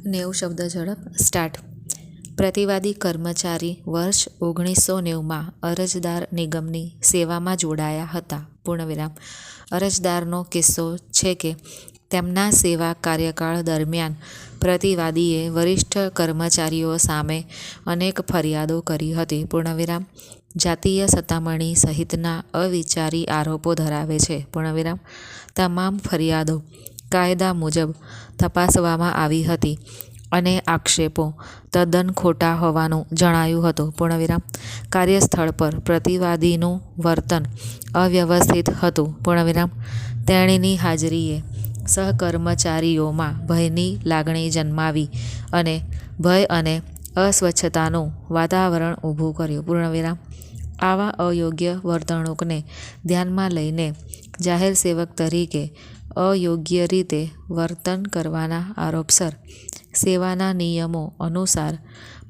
90 શબ્દ ઝડપ સ્ટાર્ટ. પ્રતિવાદી કર્મચારી વર્ષ 1990માં અરજદાર નિગમની સેવામાં જોડાયા હતા. પૂર્ણવિરામ. અરજદારનો કિસ્સો છે કે તેમના સેવા કાર્યકાળ દરમિયાન પ્રતિવાદીએ વરિષ્ઠ કર્મચારીઓ સામે અનેક ફરિયાદો કરી હતી. પૂર્ણવિરામ. જાતીય સતામણી સહિતના અવિચારી આરોપો ધરાવે છે. પૂર્ણવિરામ. તમામ ફરિયાદો કાયદા મુજબ તપાસવામાં આવી હતી અને આક્ષેપો તદ્દન ખોટા હોવાનું જણાયું હતું. પૂર્ણવિરામ. કાર્યસ્થળ પર પ્રતિવાદીનું વર્તન અવ્યવસ્થિત હતું. પૂર્ણવિરામ. તેણીની હાજરીએ સહકર્મચારીઓમાં ભયની લાગણી જન્માવી અને ભય અને અસ્વચ્છતાનું વાતાવરણ ઊભું કર્યું. પૂર્ણવિરામ. આવા અયોગ્ય વર્તણૂકને ધ્યાનમાં લઈને જાહેર સેવક તરીકે અયોગ્ય રીતે વર્તન કરવાના આરોપસર સેવાના નિયમો અનુસાર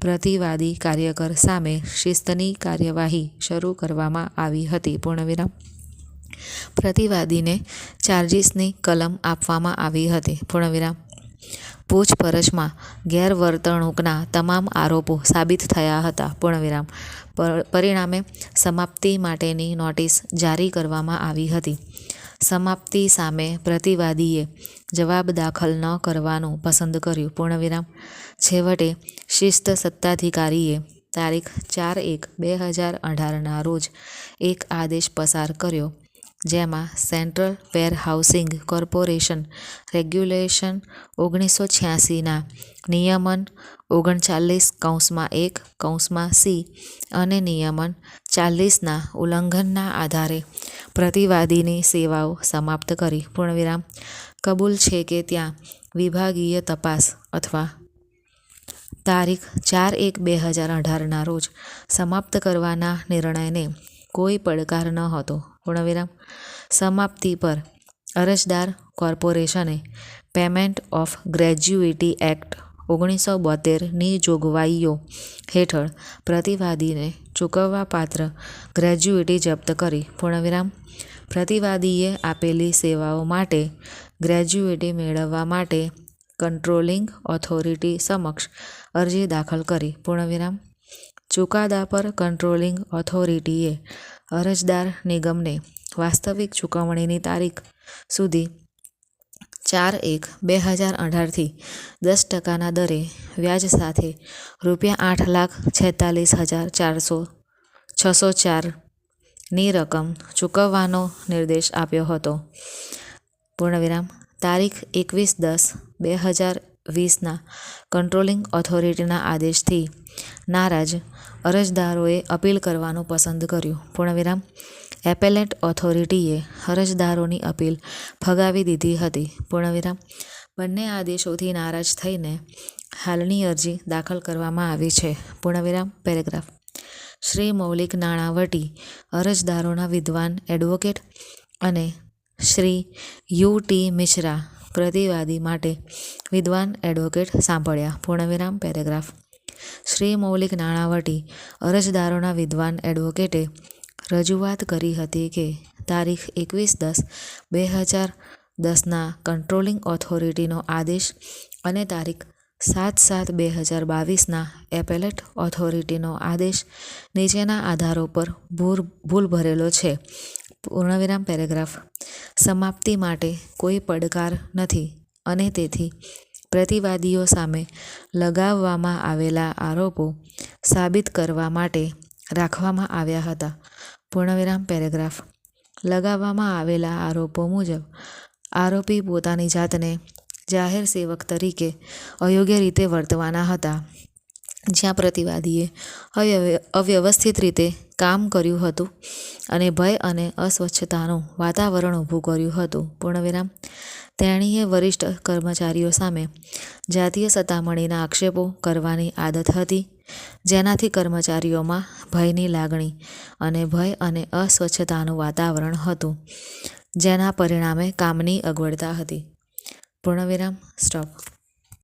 પ્રતિવાદી કાર્યકર સામે શિસ્તની કાર્યવાહી શરૂ કરવામાં આવી હતી. પૂર્ણવિરામ. પ્રતિવાદીને ચાર્જીસની કલમ આપવામાં આવી હતી. પૂર્ણવિરામ. પૂછપરછમાં ગેરવર્તણૂકના તમામ આરોપો સાબિત થયા હતા. પૂર્ણવિરામ. પરિણામે સમાપ્તિ માટેની નોટિસ જારી કરવામાં આવી હતી. સમાપ્તિ સામે પ્રતિવાદીએ જવાબ દાખલ ન કરવાનું પસંદ કર્યું. પૂર્ણવિરામ. છેવટે શિસ્ત સત્તાધિકારીએ તારીખ 4/1/2018ના રોજ એક આદેશ પસાર કર્યો, જેમાં સેન્ટ્રલ વેરહાઉસિંગ કોર્પોરેશન રેગ્યુલેશન 1986ના નિયમન 39(1)(c) અને નિયમન 40ના ઉલ્લંઘનના આધારે પ્રતિવાદીની સેવાઓ સમાપ્ત કરી. પૂર્ણવિરામ. કબૂલ છે કે ત્યાં વિભાગીય તપાસ અથવા તારીખ 4/1/2018ના રોજ સમાપ્ત કરવાના નિર્ણયને કોઈ પડકાર ન હતો. પૂર્ણવિરામ. સમાપ્તિ પર અરજદાર કોર્પોરેશને પેમેન્ટ ઓફ ગ્રેજ્યુઇટી એક્ટ 1972ની જોગવાઈઓ હેઠળ પ્રતિવાદીને ચૂકવવાપાત્ર ગ્રેજ્યુઇટી જપ્ત કરી. પૂર્ણવિરામ. પ્રતિવાદીએ આપેલી સેવાઓ માટે ગ્રેજ્યુઇટી મેળવવા માટે કંટ્રોલિંગ ઓથોરિટી સમક્ષ અરજી દાખલ કરી. પૂર્ણવિરામ. ચુકાદા પર કંટ્રોલિંગ ઓથોરિટીએ અરજદાર નિગમને વાસ્તવિક ચૂકવણીની તારીખ સુધી 4/1/2018થી 10%ના દરે વ્યાજ સાથે ₹8,46,604ની રકમ ચૂકવવાનો નિર્દેશ આપ્યો હતો. પૂર્ણવિરામ. તારીખ 21/10/2020ના કંટ્રોલિંગ ઓથોરિટીના આદેશથી નારાજ અરજદારોએ અપીલ કરવાનું પસંદ કર્યું. પૂર્ણવિરામ. એપેલેટ ઓથોરિટીએ અરજદારોની અપીલ ફગાવી દીધી હતી. પૂર્ણવિરામ. બંને આદેશોથી નારાજ થઈને હાલની અરજી દાખલ કરવામાં આવી છે. પૂર્ણવિરામ. પેરેગ્રાફ. શ્રી મૌલિક નાણાવટી અરજદારોના વિદ્વાન એડવોકેટ અને શ્રી યુ.ટી. મિશ્રા પ્રતિવાદી માટે વિદ્વાન એડવોકેટ સાંભળ્યા. પૂર્ણવિરામ. પેરેગ્રાફ. શ્રી મૌલિક નાણાવટી અરજદારોના વિદ્વાન એડવોકેટે રજૂઆત કરી હતી કે તારીખ 21/10/2010ના કંટ્રોલિંગ ઓથોરિટીનો આદેશ અને તારીખ 7/7/2022ના એપેલેટ ઓથોરિટીનો આદેશ નીચેના આધારો પર ભૂલ ભરેલો છે. પૂર્ણવિરામ. પેરેગ્રાફ. સમાપ્તિ માટે કોઈ પડકાર નથી અને તેથી પ્રતિવાદીઓ સામે લગાવવામાં આવેલા આરોપો સાબિત કરવા માટે રાખવામાં આવ્યા હતા. પૂર્ણવિરામ. પેરેગ્રાફ. લગાવવામાં આવેલા આરોપો મુજબ આરોપી પોતાની જાતને જાહેર સેવક તરીકે અયોગ્ય રીતે વર્તવાના હતા, જ્યાં પ્રતિવાદીએ અવ્યવસ્થિત રીતે કામ કર્યું હતું અને ભય અને અસ્વચ્છતાનું વાતાવરણ ઊભું કર્યું હતું. પૂર્ણવિરામ. તેણીએ વરિષ્ઠ કર્મચારીઓ સામે જાતીય સતામણીના આક્ષેપો કરવાની આદત હતી, જેનાથી કર્મચારીઓમાં ભયની લાગણી અને ભય અને અસ્વચ્છતાનું વાતાવરણ હતું, જેના પરિણામે કામની અગવડતા હતી. પૂર્ણવિરામ. સ્ટોપ.